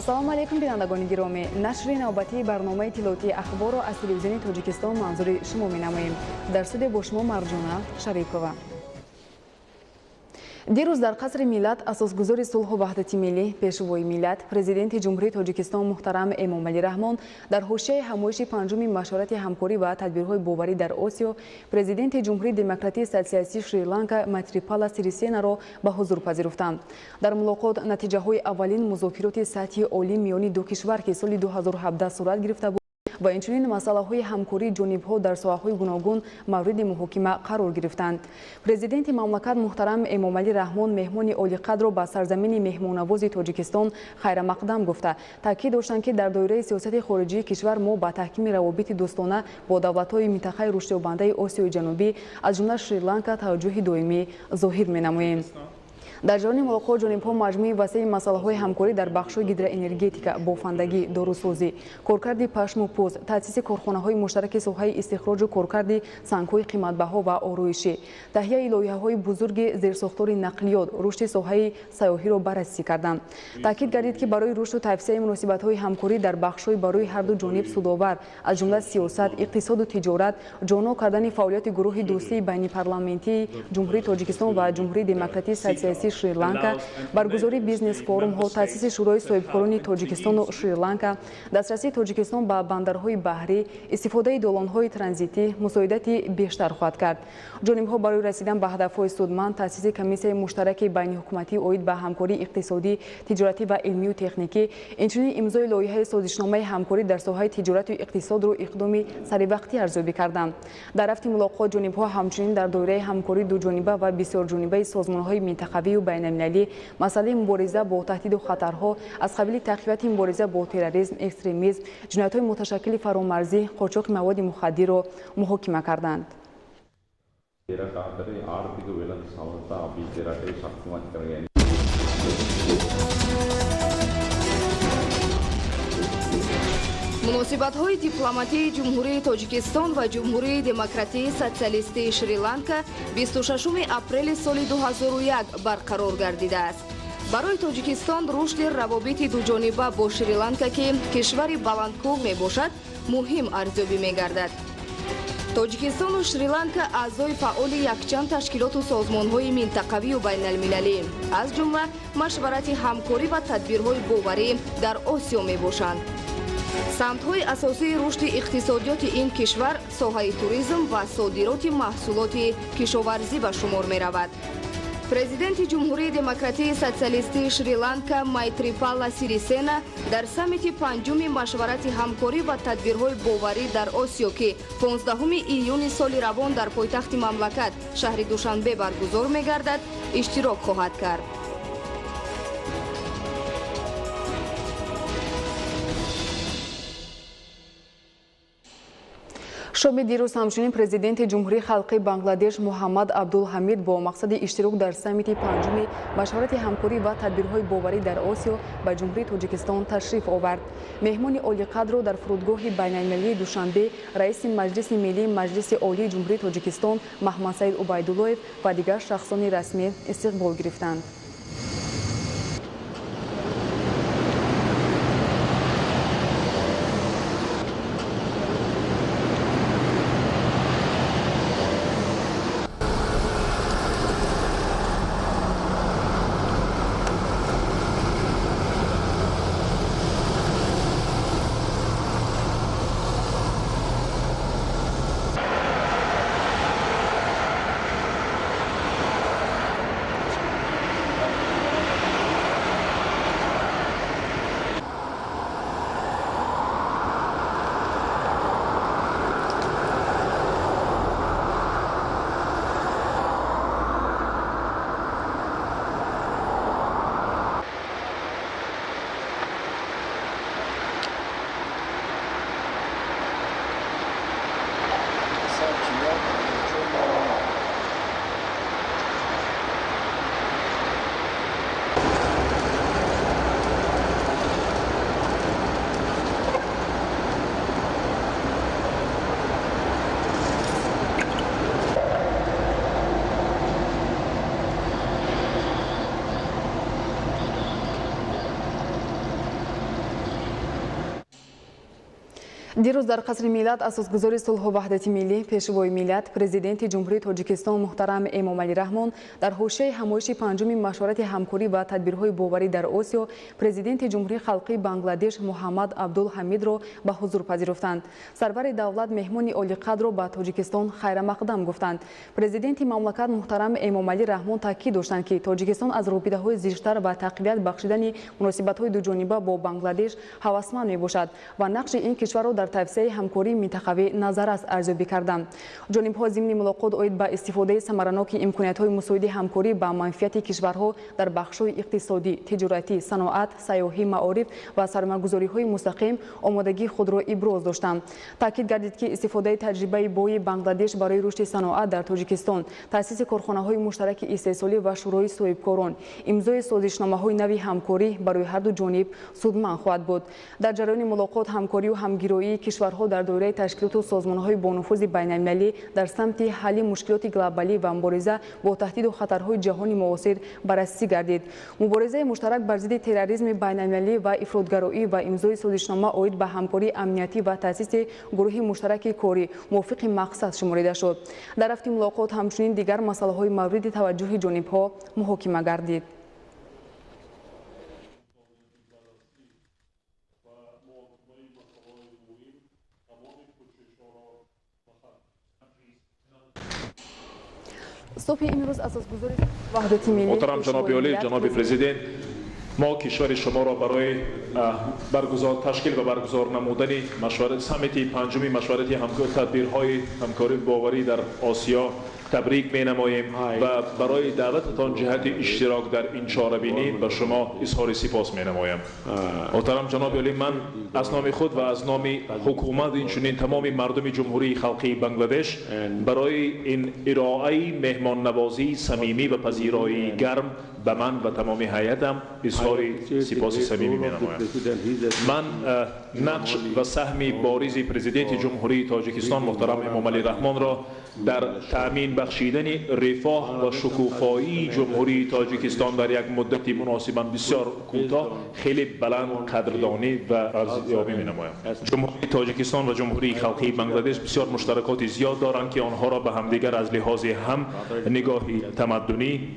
ассалому алайкум бинандагони гиромӣ. Нашри навбатии барномаи иттилоотии ахборо аз телевизиони Тоҷикистон манзури шумо менамоем. Дар студия бо шумо Марҷона Шарипова. дирӯз дар қасри миллат асосгузори сулҳу ваҳдати миллӣ, пешвои миллат, президенти ҷумҳурии Тоҷикистон муҳтарам Эмомалӣ Раҳмон дар ҳошияи ҳамоиши панҷуми машварати ҳамкорӣ ва тадбирҳои боварӣ дар Осиё президенти ҷумҳурии демократии социалистии Шри-Ланка Майтрипала Сирисенаро ба ҳузур пазируфтанд. Дар мулоқот натиҷаҳои аввалин музокироти сатҳи олӣ миёни ду кишвар ки соли 2017 сурат гирифта буд ва инчунин масъалаҳои ҳамкории ҷонибҳо дар соҳаҳои гуногун мавриди муҳокима қарор гирифтанд. Президенти мамлакат муҳтарам Эмомалӣ Раҳмон меҳмони олиқадро ба сарзамини меҳмоннавози Тоҷикистон хайрамақдам гуфта таъкид доштанд ки дар доираи сиёсати хориҷии кишвар мо ба таҳкими равобити дӯстона бо давлатҳои минтақаи рушдёбандаи Осиёи Ҷанубӣ аз ҷумла Шри-Ланка таваҷҷӯҳи доимӣ зоҳир менамоем. дар ҷарони мулоқот ҷонибҳо маҷмӯи васеи масъалаҳои ҳамкорӣ дар бахшҳои гидроэнергетика, бофандагӣ, дорусозӣ, коркарди пашму пӯст, таъсиси корхонаҳои муштараки соҳаи истихроҷу коркарди сангҳои қиматбаҳо ва ороишӣ, таҳияи лоиҳаҳои бузурги зерсохтори нақлиёт, рушди соҳаи сайёҳиро баррасӣ карданд. таъкид гардид ки барои рушду тавсеяи муносибатҳои ҳамкорӣ дар бахшҳои барои ҳарду ҷониб судовар аз ҷумла сиёсат, иқтисоду тиҷорат, ҷоно кардани фаъолияти гурӯҳи дӯстии байнипарламентии ҷумҳурии Тоҷикистон ва ҷумҳурии демократии социалистии Шри-Ланка, баргузори бизнес форумҳо, таъсиси шӯрои соҳибкорони Тоҷикистону Шри-Ланка, дастрасии Тоҷикистон ба бандарҳои баҳрӣ, истифодаи долонҳои транзитӣ, мусоидати бештар хоҳад кард. ҷонибҳо барои расидан ба ҳадафҳои судманд таъсиси комиссияи муштараки байниҳукуматӣ оид ба ҳамкории иқтисодӣ, тиҷоратӣ ва илмию техникӣ, инчунин имзои лоиҳаи созишномаи ҳамкорӣ дар соҳаи тиҷорату иқтисодро иқдоми саривақтӣ арзёбӣ карданд. дар рафти мулоқот ҷонибҳо ҳамчунин дар доираи ҳамкории дуҷониба ва бисёрҷонибаи созмонҳои минтақавию байналмилалӣ масъалаи мубориза бо таҳдиду хатарҳо аз қабили тақвияти мубориза бо терроризм, экстремизм, ҷиноятҳои муташаккили фаромарзӣ, қочоқи маводи мухаддирро муҳокима карданд. муносибатҳои дипломатии ҷумҳурии Тоҷикистон ва ҷумҳурии демократии социалистии Шри-Ланка 26 апрели соли 2001 барқарор гардидааст. барои Тоҷикистон рушди равобити дуҷониба бо Шри-Ланка ки кишвари баландкӯҳ мебошад муҳим арзёбӣ мегардад. Тоҷикистону Шри-Ланка аъзои фаъоли якчанд ташкилоту созмонҳои минтақавию байналмилалӣ аз ҷумла машварати ҳамкорӣ ва тадбирҳои боварӣ дар Осиё мебошанд. самтҳои асосии рушди иқтисодиёти ин кишвар соҳаи туризм ва содироти маҳсулоти кишоварзӣ ба шумор меравад. президенти ҷумҳурии демократии социалистии Шри-Ланка Майтрипала Сирисена дар саммити панҷуми машварати ҳамкорӣ ва тадбирҳои боварӣ дар Осиё ки 15 июни соли равон дар пойтахти мамлакат шаҳри Душанбе баргузор мегардад, иштирок хоҳад кард. шоми дирӯз ҳамчунин президенти ҷумҳурии халқии Бангладеш Муҳаммад Абдулҳамид бо мақсади иштирок дар саммити панҷуми машварати ҳамкорӣ ва тадбирҳои боварӣ дар Осиё ба ҷумҳурии Тоҷикистон ташриф овард. меҳмони олиқадро дар фурудгоҳи байналмилалии Душанбе раиси Маҷлиси миллии Маҷлиси олии ҷумҳурии Тоҷикистон Маҳмадсаид Убайдуллоев ва дигар шахсони расмӣ истиқбол гирифтанд. دیروز در قصر میلاد اساسگذار صلح و وحدت ملی پیشوای ملت پرزیدنت جمهوری تاجیکستان محترم امام علی رحمان در حوزه همایش پنجم مشورت همکاری و تدبیرهای باوری در آسیا پرزیدنت جمهوری خلقی بنگلادش محمد عبدالحمید را به حضور پذیرفتند. سرور دولت مهمان عالی قدر را به تاجیکستان خیر مقدم گفتند. پرزیدنت مملکت محترم امام علی رحمان تاکید داشتند که تاجیکستان از رابطه‌های زیرتر و تقویت بخشیدن مناسبت‌های دوجانبه با بنگلادش هوسمند میباشد و نقش این کشور را در توسعه همکاری منطقوی نظر است ارزیابی کردند. جانب‌ها ضمن ملاقات اید به استفاده ثمرناک امکانیت‌های مساعد همکاری با منفعت کشورها در بخش‌های اقتصادی، تجارتی، صنعت، سیاحی، معارف و سرمایه‌گذاری‌های مستقیم آمادگی خود را ابراز داشتند. تاکید گردید که استفاده تجربه بوی بنگلادش برای رشد صنعت در تاجیکستان، تأسیس کارخانه‌های مشترک استحصالی و شورای صاحبکاران، امضای سازشنامه‌های نوی همکاری برای هر دو جانب سودمند خواهد بود. در جریان ملاقات همکاری و همگرایی کشورها در دوره تشکیلات و سازمان‌های با نفوذ بین‌المللی در سمت حل مشکلات گلوبالی و مبارزه با تهدید و خطرهای جهانی معاصر بررسی گردید. مبارزه مشترک بر ضد تروریسم بین‌المللی و افراطگرایی و امضای سازشنامه اید به همکاری امنیتی و تأسیس گروه مشترک کاری موافق مقصد شمرده شد. در رفت ملاقات همچنین دیگر مسائل مورد توجه جانب‌ها محاکمه گردید. صبح امروز اساسگذار وحدت ملی محترم جناب عالی جناب پرزیدنت، ما کشور شما را برای تشکیل و برگزار نمودن سمیت پنجمی مشورت تدبیرهای همکاری باوری در آسیا تبریک می‌نماییم و برای دعوتتان جهت اشتراک در این چاره‌بینی به شما اظهار سپاس می‌نمایم. محترم جناب عالی، من از نام خود و از نام حکومت اینچنین تمام مردم جمهوری خلقی بنگلادش برای این ارائه مهمان نوازی صمیمی و پذیرایی گرم به من و تمام هیئتم اظهار سپاس صمیمی می‌نمایم. من نقش و سهم بارز پرزیدنت جمهوری تاجیکستان محترم امام علی رحمان را در تأمین بخشیدن رفاه و شکوفایی جمهوری تاجیکستان در یک مدت مناسباً بسیار کوتاه خیلی بلند قدردانی و ارزیابی می‌نمایم. جمهوری تاجیکستان و جمهوری خلقی بنگلادش بسیار مشترکات زیاد دارند که آنها را به همدیگر از لحاظ هم نگاهی تمدنی،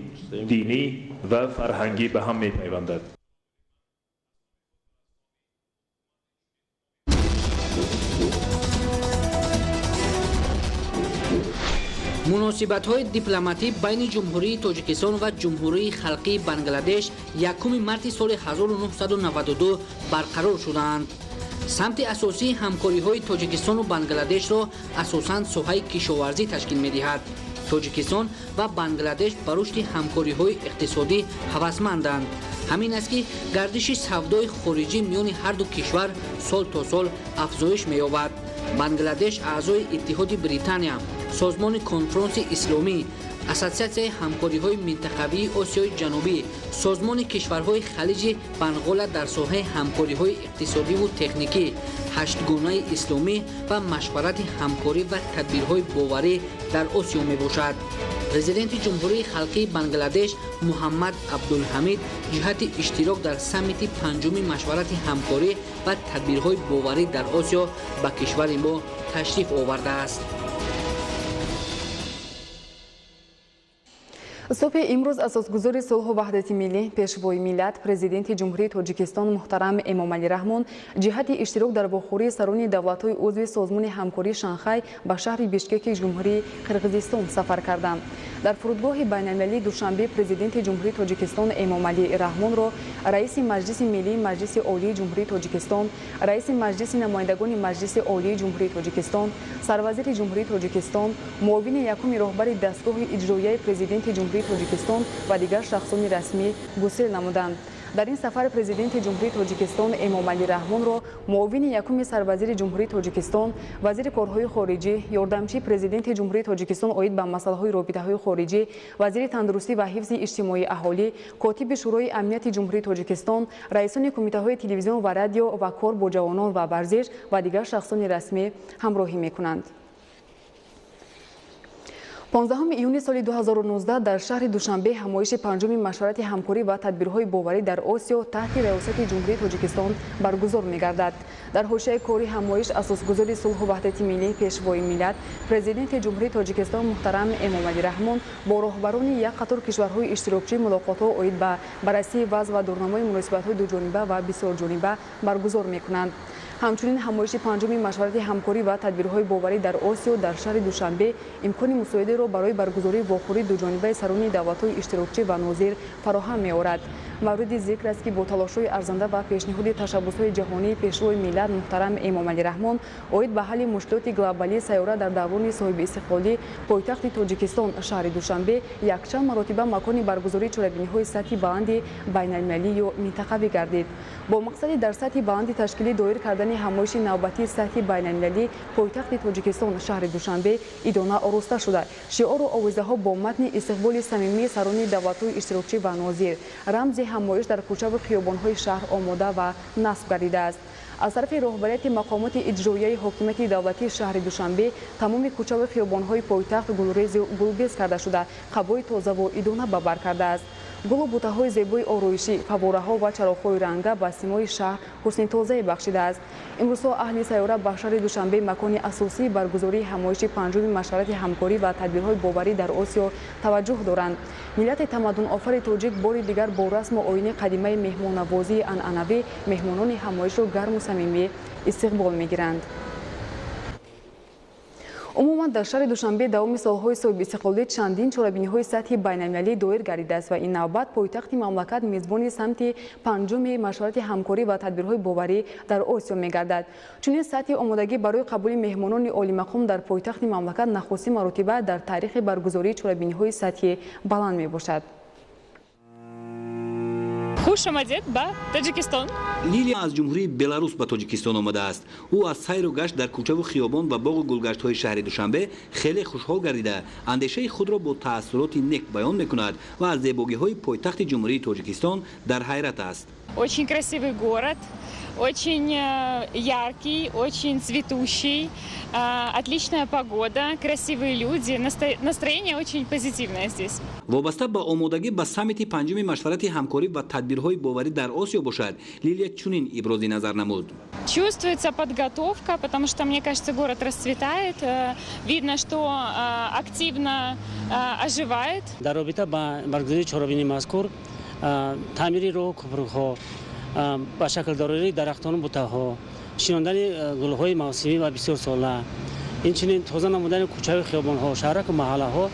دینی و فرهنگی به هم می‌پیوندد. مناسبت‌های دیپلماتی بین جمهوری تاجیکستان و جمهوری خلقی بنگلادش 1 مارس سال 1992 برقرار شدند. سمت اساسی همکاری‌های تاجیکستان و بنگلادش را اساساً ساحه کشاورزی تشکیل می‌دهد. تاجیکستان و بنگلادش به رشد همکاری‌های اقتصادی هوسمندند. همین است که گردش سودای خارجی میان هر دو کشور سال تا سال افزایش می‌یابد. بنگلادش اعضای اتحاد بریتانیا، سازمان کنفرانس اسلامی، اساسیاسیون همکاری‌های منطقوی آسیای جنوبی، سازمان کشورهای خلیج بنگال در ساحه همکاری‌های اقتصادی و تکنیکی، 8 گونه اسلامی و مشورت همکاری و تدبیرهای باوری در آسیا میباشد. پرزیدنت جمهوری خلقی بنگلادش محمد عبدالحمید جهت اشتراک در سمیت پنجم مشورت همکاری و تدبیرهای باوری در آسیا به کشور ما تشریف آورده است. صبح امروز اساسگذار صلح و وحدت ملی پیشوای ملت پرزیدنت جمهوری تاجیکستان محترم امام علی رحمان جهت اشتراک در واخوری سران دولت‌های عضو سازمان همکاری شانگهای به شهر بیشکک جمهوری قرقیزستان سفر کردند. در فرودگاه بین‌المللی دوشنبه پرزیدنت جمهوری تاجیکستان امام علی رحمان را رئیس مجلس ملی مجلس عالی جمهوری تاجیکستان، رئیس مجلس نمایندگان مجلس عالی جمهوری تاجیکستان، سروزیر جمهوری تاجیکستان، معاون یکم راهبر دستگاه اجرایی پرزیدنت جمهوری تاجیکستان و دیگر شخصان رسمی گسیل نمودند. در این سفر پرزیدنت جمهوری تاجیکستان امام علی رحمان را معاون یکم سروزیر جمهوری تاجیکستان، وزیر کارهای خارجی، یاردمچی پرزیدنت جمهوری تاجیکستان اید به مسائل رابطه‌های خارجی، وزیر تندرستی و حفظ اجتماعی اهالی، کاتب شورای امنیت جمهوری تاجیکستان، رئیسان کمیته‌های تلویزیون و رادیو و کار با جوانان و ورزش و دیگر شخصان رسمی همراهی می‌کنند. 15 ایون سال 2019 در شهر دوشنبه همایش پنجم مشورت همکاری و تدبیرهای باوری در آسیا تحت ریاست جمهوری تاجیکستان برگزار می‌گردد. در حوزه کاری همایش اساسگذار صلح و وحدت ملی پیشوای ملت پرزیدنت جمهوری تاجیکستان محترم امامعلی رحمان با راهبران یک قطار کشورهای اشتراکچی ملاقات‌ها اوید به بررسی وضع و دورنمای مناسبت‌های دوجانبه و بسیار جانبه برگزار می‌کنند. همچنین همایش پنجم مشورت همکاری و تدبیرهای باوری در آسیا در شهر دوشنبه امکان مساعده را برای برگزاری واخوری دوجانبه سران دولت‌های اشتراکچی و ناظر فراهم می‌آورد. مورد ذکر است که با تلاش‌های ارزنده و پیشنهاد تشبس‌های جهانی پیشروی ملت محترم امامعلی رحمان اوید به حل مشکلات گلوبالی سیاره در دوران صاحب استقلالی پایتخت تاجیکستان شهر دوشنبه یکچند مرتبه مکان برگزاری چهاربینی‌های سطحی بلند بین‌المللی یا منطقوی گردید. با مقصد در سطح بلند تشکیل دایر کردن همایش نوبتی سطحی بین‌المللی پایتخت تاجیکستان شهر دوشنبه ادامه آراسته شده. شعار و آوازه‌ها با متن استقبال صمیمی سران دولت‌های اشتراکچی و ناظر رمز همایش در کوچه و خیابان‌های شهر آماده و نصب گردیده است. از طرف رهبریت مقامات اجرایی حکومت دولتی شهر دوشنبه تمام کوچه و خیابان‌های پایتخت گلریز و گلبز کرده شده، قبای تازه و ادامه به بر کرده است. گل و بوته‌های زیبای آرایشی، فواره‌ها و چراغ‌های رنگه به سیمای شهر حسن تازه بخشیده است. امروز اهل سیاره به شهر دوشنبه مکان اساسی برگزاری همایش پنجم مشورت همکاری و تدبیرهای باوری در آسیا توجه دارند. ملت تمدن آفر تاجیک بار دیگر با رسم و آیین قدیمی مهمان‌نوازی عنعنوی مهمانان همایش را گرم و صمیمی استقبال می‌گیرند. عموما در شهر دوشنبه دوام سالهای صاحب استقلالی چندین چهاربینی‌های سطحی بین‌المللی دایر گردیده است و این نوبت پایتخت مملکت میزبان سمت پنجم مشورت همکاری و تدبیرهای باوری در آسیا می‌گردد. چنین سطح آمادگی برای قبول مهمانان عالی مقام در پایتخت مملکت نخستین مرتبه در تاریخ برگزاری چهاربینی‌های سطحی بلند میباشد. خوش آمدید به تاجیکستان. لیلیا از جمهوری بلاروس به تاجیکستان آمده است. او از سیر و گشت در کوچه و خیابان و باغ و گلگشت‌های شهر دوشنبه خیلی خوشحال گردیده اندیشه خود را با تأثیرات نیک بیان می‌کند و از زیبایی‌های پایتخت جمهوری تاجیکستان در حیرت است. Очень красивый город, очень яркий, очень цветущий, отличная погода, красивые люди, настроение очень позитивное здесь. وابسته به آمادگی به سمیت پنجم مشورت همکاری و تدبیرهای باوری در آسیا باشد، لیلیا چنین ابراز نظر نمود. Чувствуется подготовка, потому что, мне кажется, город расцветает, видно, что активно оживает. در رابطه با برگزاری چهاربینی مذکور تعمیر راه کوپرها با شکل داری درختان بوته‌ها شناندن گل‌های موسمی و بسیار ساله اینچنین تازه نمودن کوچه و خیابان‌ها شهرک و محله‌ها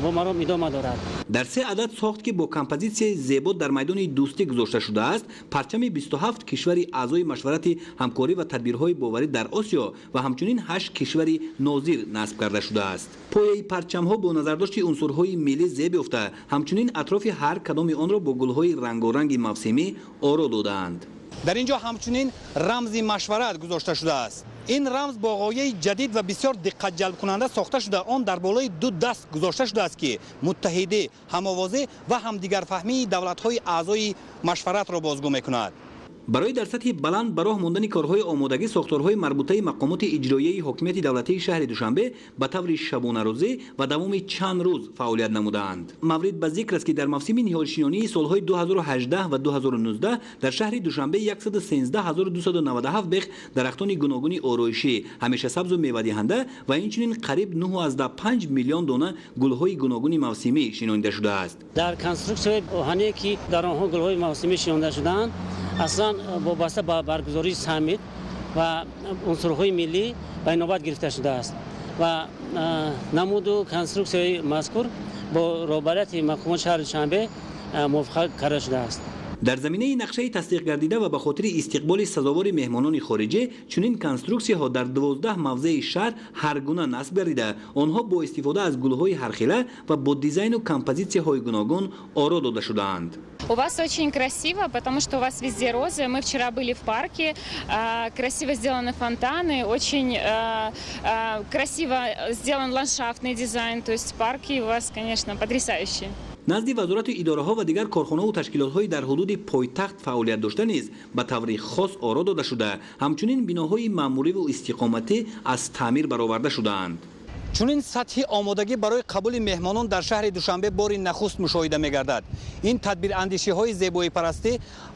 با مرام ادامه دارد. در 3 عدد ساخت که با کمپوزیسیون زیبا در میدان دوستی گذاشته شده است، پرچم 27 کشور اعضای مشورت همکاری و تدبیرهای باوری در آسیا و همچنین 8 کشور ناظر نصب کرده شده است. پایه پرچم‌ها با نظرداشت عنصرهای ملی زیب یافته، همچنین اطراف هر کدام آن را با گل‌های رنگارنگ موسمی آرا دادند. در اینجا همچنین رمز مشورت گذاشته شده است. این رمز با غایه جدید و بسیار دقت جلب کننده ساخته شده، آن در بالای 2 دست گذاشته شده است که متحده، هم‌آوازه و همدیگر فهمی دولت‌های اعضای مشورت را بازگو می‌کند. برای در سطح بلند به راه ماندن کارهای آمادگی ساختارهای مربوطه مقامات اجرایی حکومت دولتی شهر دوشنبه به طور شبانه روزه و دوام چند روز فعالیت نمودند. مورد به ذکر است که در موسم نهالشینانی سالهای 2018 و 2019 در شهر دوشنبه 113297 بیخ درختان گوناگون آرایشی همیشه سبز و میوه دهنده و اینچنین قریب 9.5 میلیون دانه گل‌های گوناگون موسمی شناخته شده است. در کنسترکسیون آهنی که در آنها گل‌های موسمی شناخته شدند اصلا وابسته به برگزاری سمیت و عنصرهای ملی به نوبت گرفته شده است و نمود و کنسترکسیون مذکور با رهبریت مقامات شهر دوشنبه موافقت کرده شده است. در زمینه نقشه تصدیق گردیده و به خاطر استقبال سزاوار مهمانان خارجی چنین کنسترکسی‌ها در 12 موضع شهر هر گونه نصب گردیده، آنها با استفاده از گل‌های هرخیله و با دیزاین و کمپوزیسی‌های گوناگون آرا داده شده‌اند. У вас очень красиво, потому что у вас везде розы. Мы вчера были в парке, красиво сделаны фонтаны, очень красиво сделан ландшафтный дизайн. То есть парки у вас, конечно, потрясающие. نزد وزارت اداره‌ها و دیگر کارخانه و تشکیلات‌های در حدود پایتخت فعالیت داشته نیز به طور خاص آرا داده شده، همچنین بناهای معمولی و استقامتی از تعمیر برآورده شده‌اند. чунин сатҳи омодагӣ барои қабули меҳмонон дар шаҳри душанбе бори нахуст мушоҳида мегардад. Ин тадбирандешиҳои зебоипарастӣ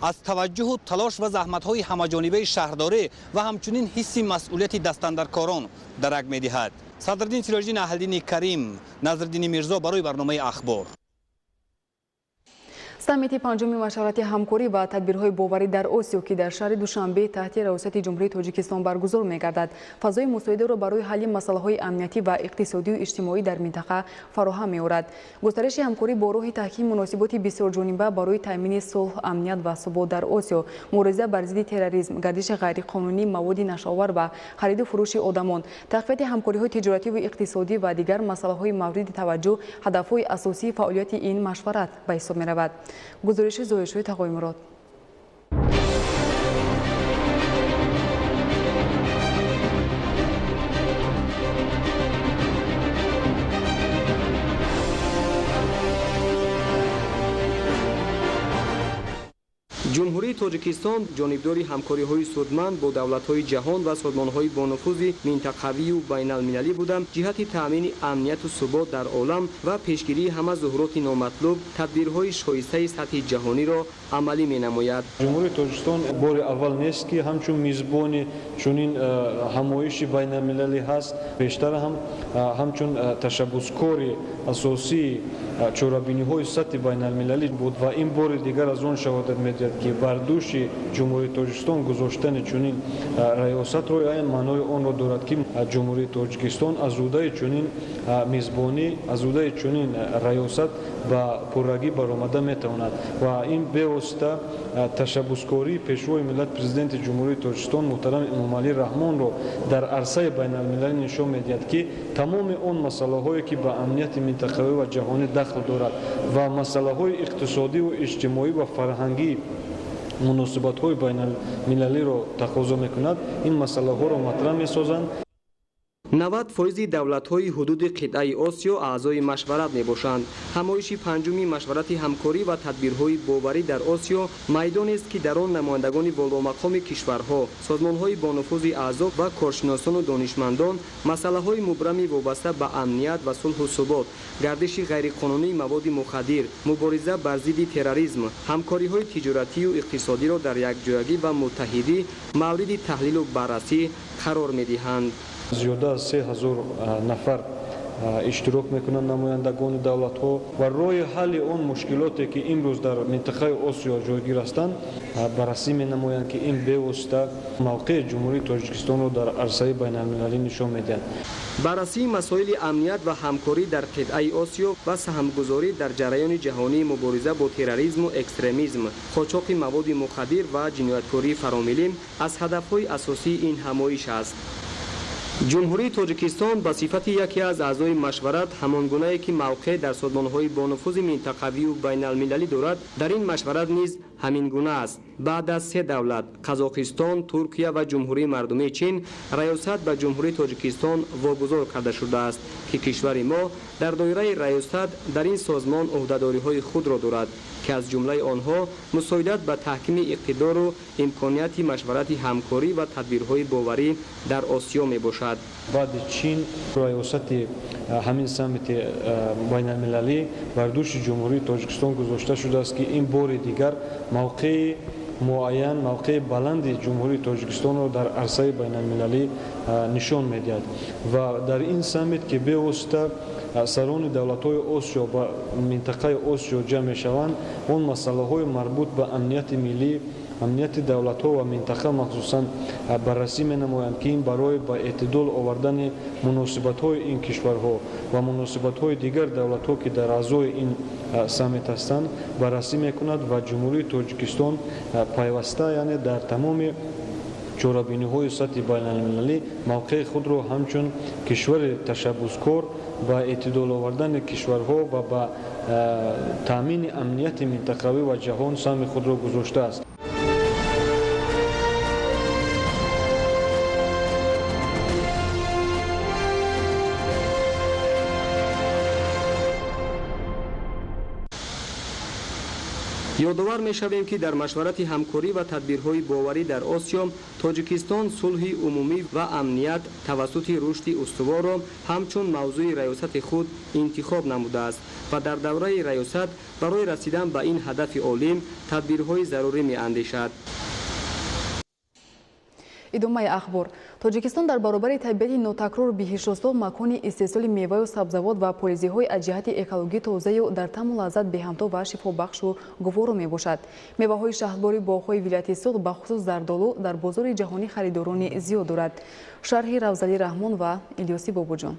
аз таваҷҷуҳу талош ва заҳматҳои ҳамаҷонибаи шаҳрдорӣ ва ҳамчунин ҳисси масъулияти дастандаркорон дарак медиҳад. Садриддин Сироҷдин Аҳлиддини Карим, Назриддини Мирзо барои барномаи ахбор. саммити панҷуми машварати ҳамкорӣ ва тадбирҳои боварӣ дар Осиё ки дар шаҳри Душанбе таҳти раёсати ҷумҳурии Тоҷикистон баргузор мегардад, фазои мусоидаро барои ҳалли масъалаҳои амнияти ва иқтисодию иҷтимоӣ дар минтақа фароҳам меорад. Густариши ҳамкорӣ бо роҳи таҳкими муносиботи бисёрҷониба барои таъмини сулҳ, амният ва субот дар Осиё, мубориза бар зидди терроризм, гардиши ғайриқонунӣ маводи нашовар ва хариду фурӯши одамон, тақвияти ҳамкориҳои тиҷоративу иқтисодӣ ва дигар масъалаҳои мавриди таваҷҷӯҳ ҳадафҳои асосии фаъолияти ин машварат ба ҳисоб меравад. гузориши зоҳиршои тағоимурод. ҷумҳурии Тоҷикистон ҷонибдори ҳамкориҳои судманд бо давлатҳои ҷаҳон ва созмонҳои бонуфузи минтақавию байналмилалӣ буда ҷиҳати таъмини амнияти субот дар олам ва пешгирии ҳама зуҳуроти номатлуб тадбирҳои шоистаи сатҳи ҷаҳониро амалӣ менамояд. ҷумҳурии Тоҷикистон бори аввал нест ки ҳамчун мизбони чунин ҳамоиши байналмилалӣ ҳаст, бештар ҳамчун ташаббускори асосии чорабиниҳои сатҳи байналмилалӣ буд ва ин бори дигар аз он шаҳодат медиҳад ки бардӯши ҷумҳурии Тоҷикистон гузоштани чунин раёсатро айн маънои онро дорад ки ҷумҳурии Тоҷикистон азудаи чунин мизбонӣ, азудаи чунин раёсат ба пуррагӣ баромада метавонад ва ин бевосита ташаббускории пешвои миллат президенти ҷумҳурии Тоҷикистон муҳтарам Эмомалӣ Раҳмонро дар арсаи байналмилалӣ нишон медиҳад ки тамоми он масъалаҳое ки ба амнияти минтақавӣ ва ҷаҳонӣ дахл дорад ва масъалаҳои иқтисодиву иҷтимоӣ ва фарҳангӣ муносибатҳои байналмилалиро тақозо мекунад, ин масъалаҳоро матраҳ месозанд. 90% давлатҳои ҳудуди қитъаи Осиё аъзои машварат мебошанд. ҳамоиши панҷуми машварати ҳамкорӣ ва тадбирҳои боварӣ дар Осиё майдонест ки дар он намояндагони воломақоми кишварҳо, созмонҳои бонуфузи аъзо ва коршиносону донишмандон масъалаҳои мубрами вобаста ба амният ва сулҳу субот, гардиши ғайриқонунии маводи мухаддир, мубориза бар зидди терроризм, ҳамкориҳои тиҷоратию иқтисодиро дар якҷоягӣ ва муттаҳидӣ мавриди таҳлилу баррасӣ қарор медиҳанд. зиёда аз 3000 нафар иштирок мекунанд намояндагони давлатҳо ва роҳи ҳалли он мушкилоте ки имрӯз дар минтақаи Осиё ҷойгир ҳастанд баррасӣ менамоянд ки ин бевосита мавқеи ҷумҳурии Тоҷикистонро дар арсаи байналмилалӣ нишон медиҳад. баррасии масоили амният ва ҳамкорӣ дар қитъаи Осиё ва саҳмгузорӣ дар ҷараёни ҷаҳонии мубориза бо терроризму экстремизм, қочоқи маводи мухаддир ва ҷинояткории фаромилӣ аз ҳадафҳои асосии ин ҳамоиш аст. ҷумҳурии Тоҷикистон ба сифати яке аз аъзои машварат ҳамон гунае ки мавқеъ дар созмонҳои бонуфузи минтақавию байналмилалӣ дорад, дар ин машварат низ ҳамин гуна аст. баъд аз 3 давлат Қазоқистон, Туркия ва ҷумҳурии мардумии Чин раёсат ба ҷумҳурии Тоҷикистон вогузор карда шудааст ки кишвари мо дар доираи раёсат дар ин созмон ӯҳдадориҳои худро дорад ки аз ҷумлаи онҳо мусоидат ба таҳкими иқтидору имконияти машварати ҳамкорӣ ва тадбирҳои боварӣ дар Осиё мебошад. баъди Чин раёсати ҳамин саммити байналмилалӣ бар дӯши ҷумҳурии Тоҷикистон гузошта шудааст ки ин бори дигар мавқеи муайян, мавқеи баланди ҷумҳурии Тоҷикистонро дар арсаи байналмилалӣ нишон медиҳад ва дар ин саммит ки бевосита сарони давлатҳои Осиё ба минтақаи Осиё ҷамъ мешаванд, он масъалаҳои марбут ба амнияти миллӣ, амнияти давлатҳо ва минтақа махсусан баррасӣ менамоянд ки ин барои ба эътидол овардани муносибатҳои ин кишварҳо ва муносибатҳои дигар давлатҳо ки дар аъзои ин саммит ҳастанд баррасӣ мекунад ва ҷумҳурии Тоҷикистон пайваста, яъне дар тамоми чорабиниҳои сатҳи байналмилалӣ мавқеи худро ҳамчун кишвари ташаббускор ба эътидол овардани кишварҳо ва ба таъмини амнияти минтақавӣ ва ҷаҳон саҳми худро гузоштааст. یادآور می‌شویم که در مشورت همکاری و تدبیرهای باوری در آسیا تاجیکستان صلح عمومی و امنیت توسط رشد استوار را همچون موضوع ریاست خود انتخاب نموده است و در دوره ریاست برای رسیدن به این هدف عالی تدبیرهای ضروری می‌اندیشد. идомаи ахбор тоҷикистон дар баробари табиати нотакрор биҳишросо макони истеҳсоли меваю сабзавот ва полизиҳои аз ҷиҳати экологӣ тозаю дар таму лаззат беҳамто ва шифобахшу гуворо мебошад. меваҳои шаҳрбори боғҳои вилояти суғд бахусус зардолу дар бозори ҷаҳонӣ харидорони зиёд дорад. шарҳи равзали раҳмон ва илёси бобуҷон.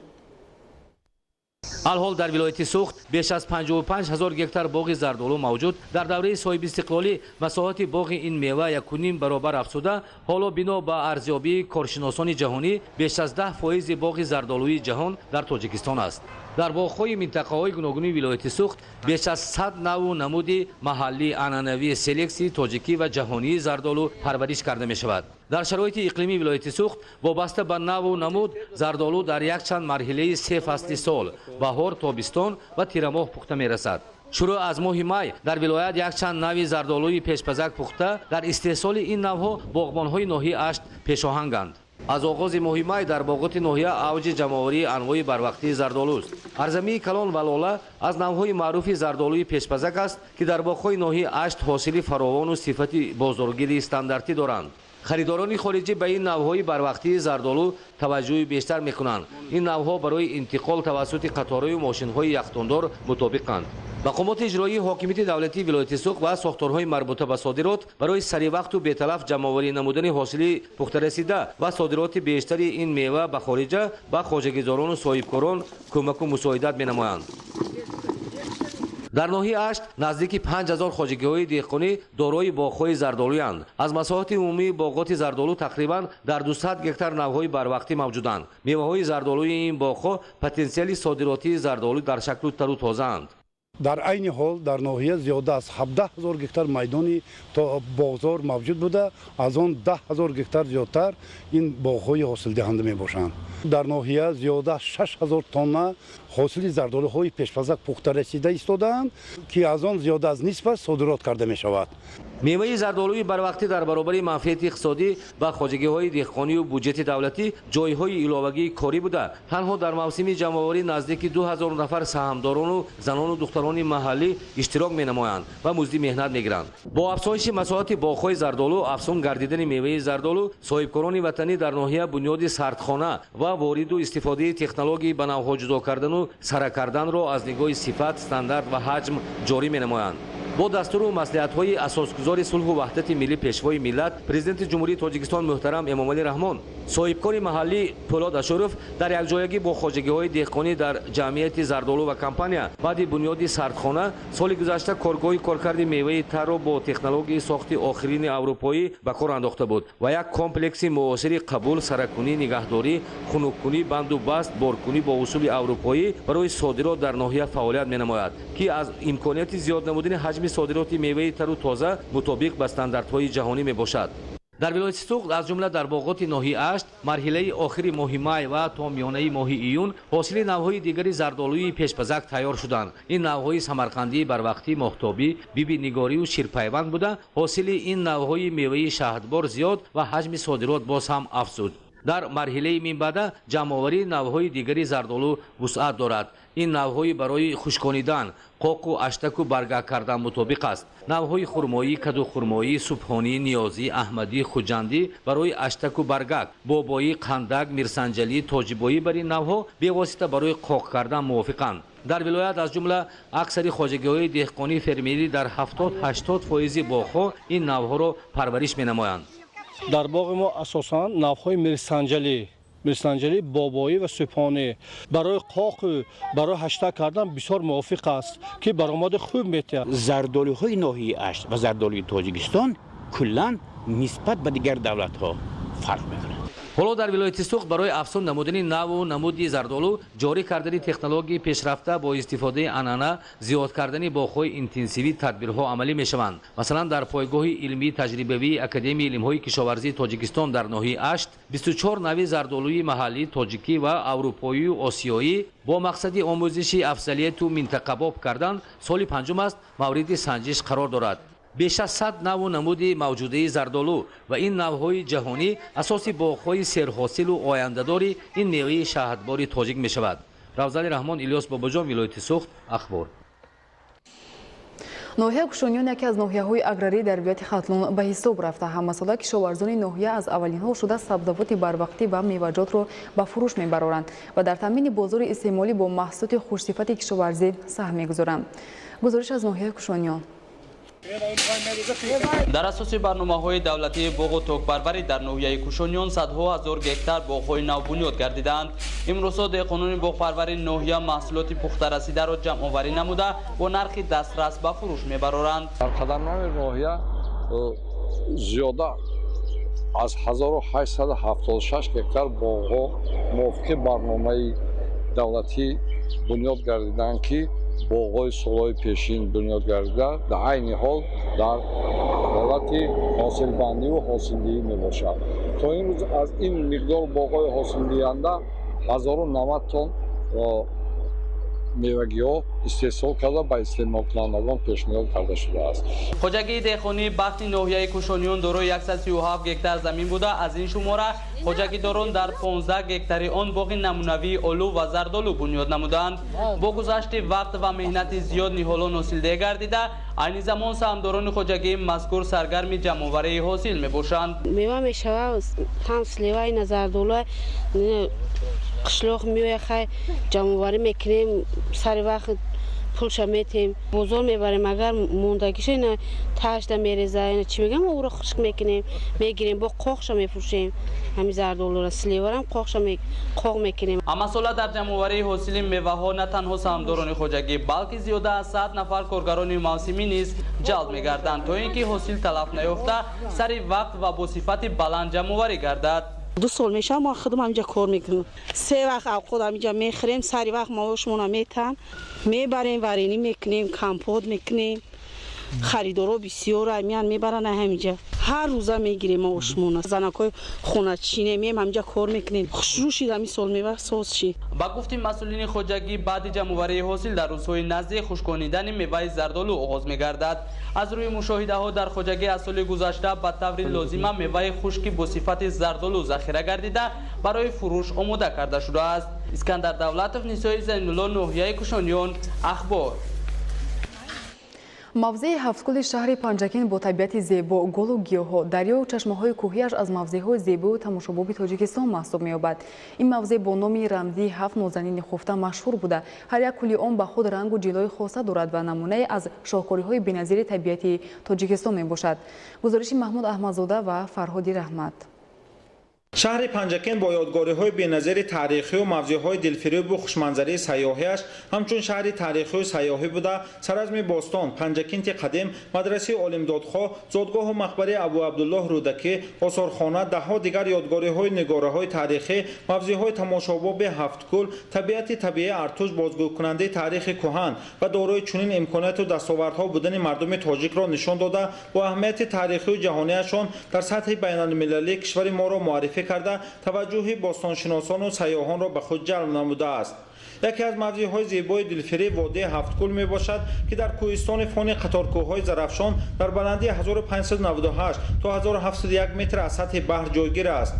الحال در ولایت سوخت بیش از 55,000 گکتار باغ زردآلو موجود. در دوره صاحب استقلالی مساحت باغ این میوه 1.5 برابر افزوده. حالا بنا به ارزیابی کارشناسان جهانی بیش از 10% باغ زردآلوی جهان در تاجیکستان است. در باغ‌های منطقه‌های گوناگون ولایت سوخت بیش از 100 نوع و نمود محلی عنعنوی سلکسی تاجیکی و جهانی زردآلو پرورش کرده می‌شود. در شرایط اقلیمی ولایت سوخت وابسته به نوع و نمود زردآلو در یک چند مرحله 3 فصل سال بهار، تابستان و تیر ماه پخته می‌رسد. شروع از ماه می در ولایت یک چند نوع زردآلوی پیشپزک پخته در استحصال این نوع‌ها باغبان‌های ناحیه اشت پیشاهنگند. از آغاز ماه می در باغات ناحیه اوج جمع‌آوری انواع بروقتی زردآلو است. ارزمی کلان و لاله از نوع‌های معروف زردآلوی پیشپزک است که در باغ‌های ناحیه اشت حاصل فراوان و صفت بازارگیری استانداردی دارند. خریداران خارجی به این نوع‌های بروقتی زردآلو توجه بیشتر می‌کنند. این نوع‌ها برای انتقال توسط قطارهای و ماشین‌های یختاندار مطابقند. مقامات اجرایی حاکمیت دولتی ولایت سوخت و ساختارهای مربوطه به صادرات برای سریع وقت و بی‌تلف جمع‌آوری نمودن حاصل پخته رسیده و صادرات بیشتری این میوه به خارج به خواجه‌گزاران و صاحبکاران کمک و مساعدت می‌نمایند. در ناحیه اشت نزدیک 5000 خواجگی‌های دهقانی دارای باغ‌های زردآلوی‌اند. از مساحت عمومی باغات زردآلو تقریباً در 200 گکتار نوع‌های بروقتی موجودند. میوه‌های زردآلوی این باغ‌ها پتانسیل صادراتی زردآلو در شکل تر و تازه‌اند. در عین حال در ناحیه زیاده از 17000 گکتار میدانی تا بازار موجود بوده. از آن 10000 گکتار زیادتر این باغ‌های حاصل دهنده میباشند. در ناحیه زیاده 6000 تن حاصل زردآلوهای پیشپزک پخته رسیده ایستادند که از آن زیاده از نصف صادرات کرده می شود. میوه زردآلوی بروقتی در برابر منفعت اقتصادی و خواجگی‌های دهقانی و بودجت دولتی جایهای علاوگی کاری بوده. تنها در موسم جمع‌آوری نزدیک 2000 نفر سهامداران و زنان و دختران محلی اشتراک می‌نمایند و مزد مهنت می‌گیرند. با افزایش مساحت باغ‌های زردآلو، افزون گردیدن میوه زردآلو، صاحبکاران وطنی در ناحیه بنیاد سردخانه و وارد و استفاده تکنولوژی به نوع‌ها جدا کردن و سره کردن را از نگاه صفت، استاندارد و حجم جاری می‌نمایند. با دستور و مصلحت‌های اساسگذار صلح و وحدت ملی پیشوای ملت پرزیدنت جمهوری تاجیکستان محترم امامعلی رحمان صاحبکار محلی پولاد اشرف در یک جایگی با خواجگی‌های دهقانی در جمعیت زردآلو و کمپانیا بعد بنیاد سردخانه سال گذشته کارگاه کارکرد میوه تر را با تکنولوژی ساخت آخرین اروپایی به کار انداخته بود و یک کمپلکس معاصر قبول، سرکنی، نگهداری، خنک‌کنی، بند و بست، بارکنی با اصول اروپایی برای صادرات در ناحیه فعالیت می‌نماید که از امکانات زیاد نمودن حجم صادرات میوه تر و تازه مطابق با استانداردهای جهانی میباشد. در ولایت سوخت از جمله در باغات ناحیه اشت مرحله آخری ماه می و تا میانه ماه ایون حاصل نوع‌های دیگری زردآلوی پیشپزک تیار شدند. این نوع‌های سمرقندی، بروقتی، ماهتابی، بیبی نگاری و شیرپیوند بوده. حاصل این نوع‌های میوه شهدبار زیاد و حجم صادرات باز هم افزود. در مرحله من بعد جمع‌آوری نوع‌های دیگری زردآلو وسعت دارد. این نوع‌های برای خشکانیدن، قاق و اشتک و برگه کردن مطابق است. نوع‌های خرمایی، کدو خرمایی، سبحانی، نیازی، احمدی، خوجندی برای اشتک و برگک، بابایی، قندک، میرسنجلی، تاجیبایی بر این نوع‌ها به واسطه برای قاق کردن موافقند. در ولایت از جمله اکثر خواجگی‌های دهقانی فرمیری در 70-80% باغ‌ها این نوع‌ها را پرورش می‌نمایند. در باغ ما اساساً نوع‌های میرسنجلی، بابایی و سپانی برای قاق و برای هشتک کردن بسیار موافق است که برآمد خوب می‌دهد. زردآلوهای ناحیه اشت و زردآلوی تاجیکستان کلاً نسبت به دیگر دولت‌ها فرق می‌کند. حالا در ولایت سوخت برای افزون نمودن نوع و نمود زردآلو جاری کردن تکنولوژی پیشرفته با استفاده عنعنه زیاد کردن باغ‌های اینتنسیوی تدبیرها عملی می‌شوند. مثلا در پایگاه علمی تجربوی اکادمی علم‌های کشاورزی تاجیکستان در ناحیه اشت 24 نوع زردآلوی محلی تاجیکی و اروپایی و آسیایی با مقصد آموزش افضلیت و منتخب کردن سال پنجم است مورد سنجش قرار دارد. بیش از 100 نوع نمود موجوده زردالو و این نوع‌های جهانی اساس باغ‌های سرحاصل و آینده‌دار این میوه شهدبار تاجیک می‌شود. равзани раҳмон, Иlyos Бобоҷон, вилояти Суғд, Ахбор. ноҳияи Кушониён яке аз ноҳияҳои аграрӣ дар вилояти Хатлон ба ҳисоб рафта. ҳамасола кишоварзони ноҳия аз аввалинҳо шуда сабзавоти барвақтӣ ва меваҷотро ба фурӯш мебароранд ва дар таъмини бозори истеъмолӣ бо маҳсулоти хушсифати кишоварзӣ саҳм мегузоранд. гузориш аз ноҳияи Кушониён. дар асоси барномаҳои давлатии боғу токпарварӣ дар ноҳияи Кушониён садҳо ҳазор гектар боғҳои нав бунёд гардиданд. имрӯзҳо деҳқонони боғпарвари ноҳия маҳсулоти пухтарасидаро ҷамъоварӣ намуда бо нархи дастрас ба фурӯш мебароранд. дар қадармани ноҳия зиёда аз 1876 гектар боғҳо мувофиқи барномаи давлатӣ бунёд гардиданд ки боғҳои солҳои пешин бунёд гардида дар айни ҳол дар ҳолати ҳосилбандиву ҳосилдиҳӣ мебошад. то имрӯз аз ин миқдор боғҳои ҳосилдиҳанда 1090 тонн мевагиҳо истеҳсол карда ба истеъмолкунандагон пешниҳод карда шудааст. хоҷагии деҳқонии бахти ноҳияи Кушониён дорои 137 гектар замин буда, аз ин шумора хоҷагидорон дар 15 гектари он боғи намунавии олу ва зардолу бунёд намуданд. бо гузашти вақт ва меҳнати зиёд ниҳолон ҳосилдеҳ гардида, айни замон саҳмдорони хоҷагии мазкур саргарми ҷамъоварии ҳосил мебошанд. мева мешавад ҳам сливаи на зардолу қишлоқ меояхай ҷамъоварӣ мекунем, сари вақт пулша метем, бозор мебарем, агар мондагиша ина ташда мереза, ина чӣ мегӯям, ӯро хушк мекунем, мегирем, бо қоқша мефурӯшем. ҳамин зардолуро сливарам қоқ мекунем. амасола дар ҷамъоварии ҳосили меваҳо на танҳо саҳмдорони хоҷагӣ, балки зиёда аз 100 нафар коргарони мавсимӣ низ ҷалб мегарданд, то ин ки ҳосил талаф наёфта сари вақт ва бо сифати баланд ҷамъоварӣ гардад. 2 сол меша мо худам ҳаминҷа кор мекунам. 3 вақт авқот ҳаминҷа мехӯрем, сари вақт маошмона метан, мебарем, варенӣ мекунем, компот мекунем. харидоро бисёр амиян мебаранд ҳаминҷа. ҳар рӯза мегирем маошмона. занакҳои хоначине меем ҳаминҷа кор мекунем. хушрӯ шид ҳамин сол мева соз шид. ба гуфти масъулини хоҷагӣ, баъди ҷамъоварии ҳосил дар рӯзҳои наздик хушконидани меваи зардолу оғоз мегардад. аз рӯи мушоҳидаҳо дар хоҷагӣ аз соли гузашта ба таври лозима меваи хушки бо сифати зардолу захира гардида барои фурӯш омода карда шудааст. Искандар Давлатов, Нисои Зайнулло, ноҳияи Кушониён, Ахбор. мавзеи ҳафткули шаҳри Панҷакин бо табиати зебо, голу гиёҳҳо, дарёю чашмаҳои кӯҳияш аз мавзеъҳои зебои тамошобоби Тоҷикистон маҳсуб меёбад. ин мавзеъ бо номи рамзии 7 нозанини хуфта машҳур буда, ҳар як кули он ба худ рангу ҷилои хоса дорад ва намунае аз шоҳкориҳои беназири табиати Тоҷикистон мебошад. гузориши Маҳмуд Аҳмадзода ва Фарҳоди Раҳмат. шаҳри Панҷакин бо ёдгориҳои беназири таърихию мавзеъҳои дилфиребу хушманзарии сайёҳиаш ҳамчун шаҳри таърихию сайёҳӣ буда саразми бостон, Панҷакинти қадим, мадрасаи олимдодхоҳ, зодгоҳу мақбараи Абу Абдуллоҳ Рӯдакӣ, осорхона, даҳҳо дигар ёдгориҳои нигораҳои таърихӣ, мавзеъҳои тамошобоби ҳафткул, табиати табиӣ артуш бозгӯкунандаи таърихи кӯҳан ва дорои чунин имконияту дастовардҳо будани мардуми тоҷикро нишон дода, бо аҳамияти таърихию ҷаҳонияшон дар сатҳи байналмилалӣ кишвари моро муаррифӣ карда таваҷҷӯҳи бостоншиносону сайёҳонро ба худ ҷалб намудааст. яке аз мавзеъҳои зебои дилфиреб водии ҳафткул мебошад, ки дар кӯҳистони фони қаторкӯҳҳои Зарафшон дар баландии 1598 то 1701 метр аз сатҳи баҳр ҷойгир аст.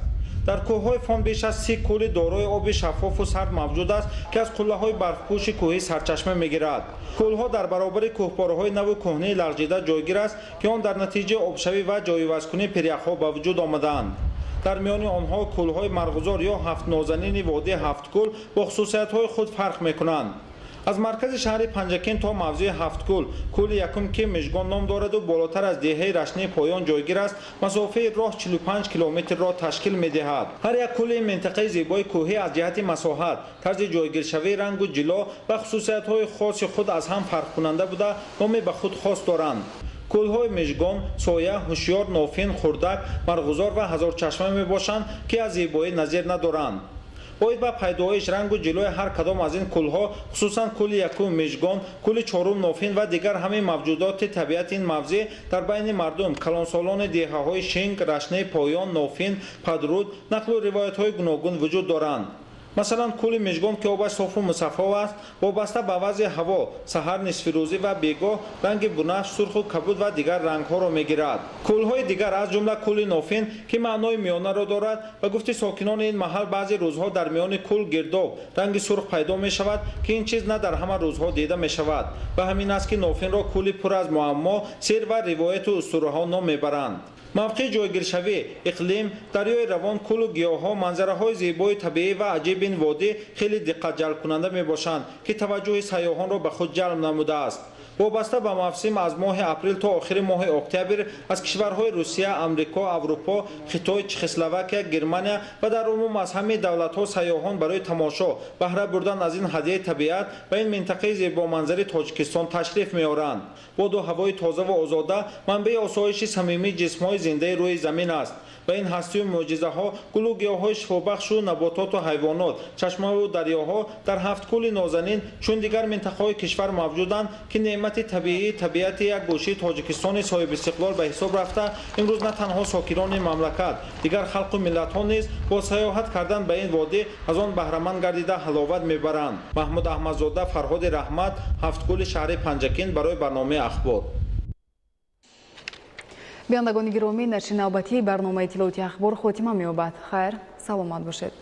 дар кӯҳҳои фон беш аз 30 кӯли дорои оби шаффофу сард мавҷуд аст, ки аз қуллаҳои барфпӯши кӯҳӣ сарчашма мегирад. кӯлҳо дар баробари кӯҳпораҳои наву кӯҳнии лағжида ҷойгир аст, ки он дар натиҷаи обшавӣ ва ҷойивазкунии пиряхҳо ба вуҷуд омадаанд. дар миёни онҳо кӯлҳои марғузор ё ҳафтнозанини водии ҳафткул бо хусусиятҳои худ фарқ мекунанд. аз маркази шаҳри Панҷакин то мавзеъи ҳафткул, кӯли якум ки Мижгон ном дораду болотар аз деҳаи Рашнии Поён ҷойгир аст, масофаи роҳ 45 километрро ташкил медиҳад. ҳар як кӯли минтақаи зебои кӯҳӣ аз ҷиҳати масоҳат, тарзи ҷойгиршавии рангу ҷило ва хусусиятҳои хоси худ аз ҳам фарқкунанда буда, номи ба худ хос доранд. кӯлҳои Мижгон, Соя, Ҳушёр, Нофин, Хурдак, Марғузор ва Ҳазорчашма мебошанд, ки аз зебоӣ назир надоранд. боид ба пайдоиш рангу ҷилои ҳар кадом аз ин кӯлҳо, хусусан кӯли якум Мижгон, кӯли чорум Нофин ва дигар ҳамаи мавҷудоти табиати ин мавзеъ дар байни мардум, калонсолони деҳаҳои Шинг, Рашнии Поён, Нофин, Падруд, нақлу ривоятҳои гуногун вуҷуд доранд. масалан кӯли мижгон ки обаш софу мусаффо аст вобаста ба вазъи ҳаво саҳар нисфирӯзӣ ва бегоҳ ранги бунафш сурху кабуд ва дигар рангҳоро мегирад. кӯлҳои дигар аз ҷумла кӯли нофин ки маънои миёнаро дорад ба гуфти сокинони ин маҳал баъзе рӯзҳо дар миёни кӯл гирдоб ранги сурх пайдо мешавад ки ин чиз на дар ҳама рӯзҳо дида мешавад. ба ҳамин аст ки нофинро кӯли пур аз муаммо сир ва ривояту устураҳо ном мебаранд. мавқеи ҷойгиршавӣ иқлим дарёи равон кӯлу гиёҳҳо манзараҳои зебои табиӣ ва аҷиби ин водӣ хеле диққатҷалбкунанда мебошанд ки таваҷҷӯҳи сайёҳонро ба худ ҷалб намудааст. вобаста ба мавсим аз моҳи апрел то охири моҳи октябр аз кишварҳои русия амрико аврупо хитой чехословакия германия ва дар умум аз ҳамаи давлатҳо сайёҳон барои тамошо баҳра бурдан аз ин ҳадияи табиат ба ин минтақаи зебоманзари тоҷикистон ташриф меоранд. боду ҳавои тозаву озода манбаи осоиши самимии ҷисмҳои зиндаи рӯи замин аст. ба ин ҳастию мӯъҷизаҳо гулу гиёҳҳои шифобахшу набототу ҳайвонот чашмаву дарёҳо дар ҳафткӯли нозанин чун дигар минтақаҳои кишвар мавҷуданд ки неъмати табиии табиати як гӯшаи тоҷикистони соҳибистиқлол ба ҳисоб рафта имрӯз на танҳо сокинони мамлакат дигар халқу миллатҳо низ бо саёҳат кардан ба ин водӣ аз он баҳраманд гардида ҳаловат мебаранд. маҳмуд аҳмадзода, фарҳоди раҳмат, ҳафткӯли шаҳри панҷакин барои барномаи ахбор. бинандагони гиромӣ, нашри навбатии барномаи иттилоъоти ахбор хотима меёбад. хайр, саломат бошед.